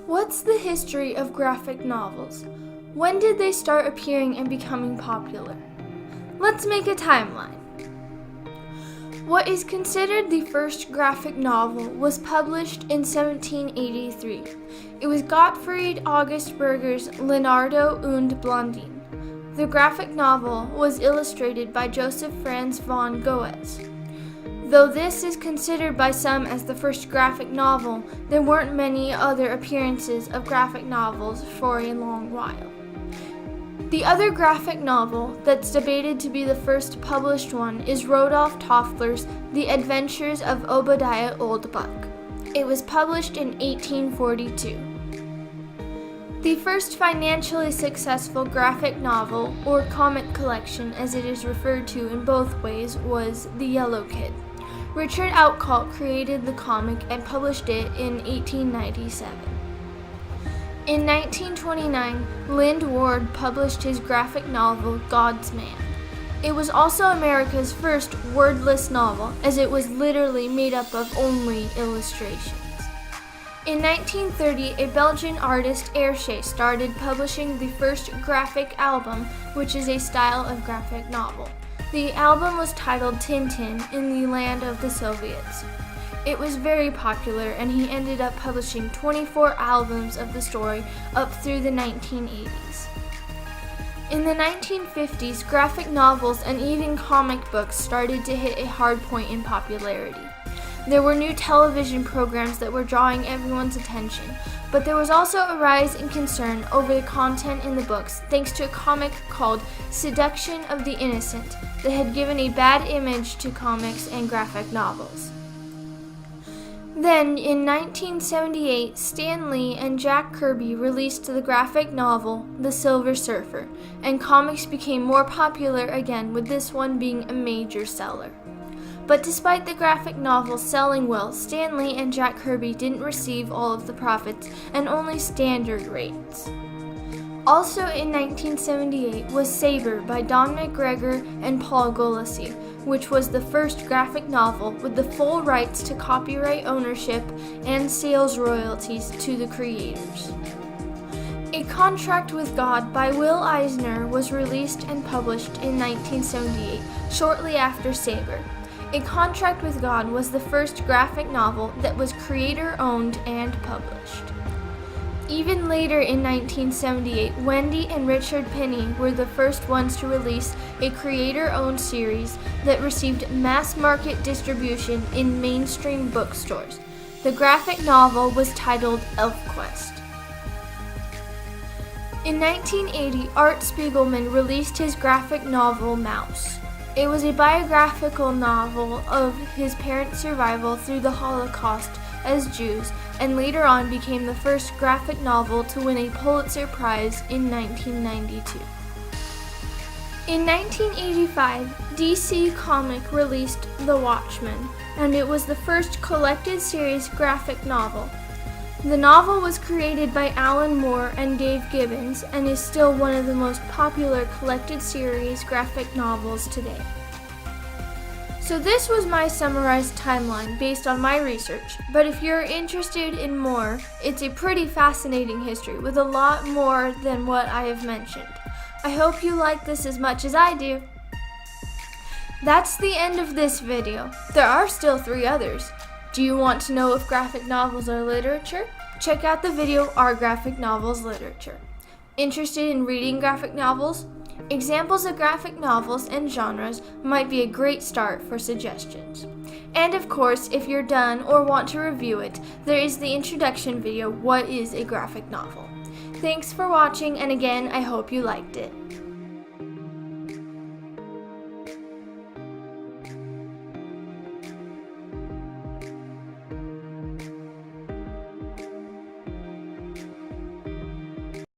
What's the history of graphic novels? When did they start appearing and becoming popular? Let's make a timeline. What is considered the first graphic novel was published in 1783. It was Gottfried August Berger's Leonardo und Blondine. The graphic novel was illustrated by Joseph Franz von Goethe. Though this is considered by some as the first graphic novel, there weren't many other appearances of graphic novels for a long while. The other graphic novel that's debated to be the first published one is Rodolph Toffler's The Adventures of Obadiah Oldbuck. It was published in 1842. The first financially successful graphic novel, or comic collection as it is referred to in both ways, was The Yellow Kid. Richard Outcault created the comic and published it in 1897. In 1929, Lynd Ward published his graphic novel, God's Man. It was also America's first wordless novel, as it was literally made up of only illustrations. In 1930, a Belgian artist, Hergé, started publishing the first graphic album, which is a style of graphic novel. The album was titled Tintin in the Land of the Soviets. It was very popular, and he ended up publishing 24 albums of the story up through the 1980s. In the 1950s, graphic novels and even comic books started to hit a hard point in popularity. There were new television programs that were drawing everyone's attention, but there was also a rise in concern over the content in the books thanks to a comic called Seduction of the Innocent that had given a bad image to comics and graphic novels. Then, in 1978, Stan Lee and Jack Kirby released the graphic novel The Silver Surfer, and comics became more popular again, with this one being a major seller. But despite the graphic novel selling well, Stan Lee and Jack Kirby didn't receive all of the profits and only standard rates. Also in 1978 was Saber by Don McGregor and Paul Gulacy, which was the first graphic novel with the full rights to copyright ownership and sales royalties to the creators. A Contract with God by Will Eisner was released and published in 1978, shortly after Saber. A Contract with God was the first graphic novel that was creator-owned and published. Even later in 1978, Wendy and Richard Penny were the first ones to release a creator-owned series that received mass-market distribution in mainstream bookstores. The graphic novel was titled ElfQuest. In 1980, Art Spiegelman released his graphic novel Mouse. It was a biographical novel of his parents' survival through the Holocaust as Jews, and later on became the first graphic novel to win a Pulitzer Prize in 1992. In 1985, DC Comics released The Watchmen, and it was the first collected series graphic novel. The novel was created by Alan Moore and Dave Gibbons and is still one of the most popular collected series graphic novels today. So this was my summarized timeline based on my research, but if you're interested in more, it's a pretty fascinating history with a lot more than what I have mentioned. I hope you like this as much as I do. That's the end of this video. There are still 3 others. Do you want to know if graphic novels are literature? Check out the video, Are Graphic Novels Literature? Interested in reading graphic novels? Examples of graphic novels and genres might be a great start for suggestions. And of course, if you're done or want to review it, there is the introduction video, What is a Graphic Novel? Thanks for watching, and again, I hope you liked it.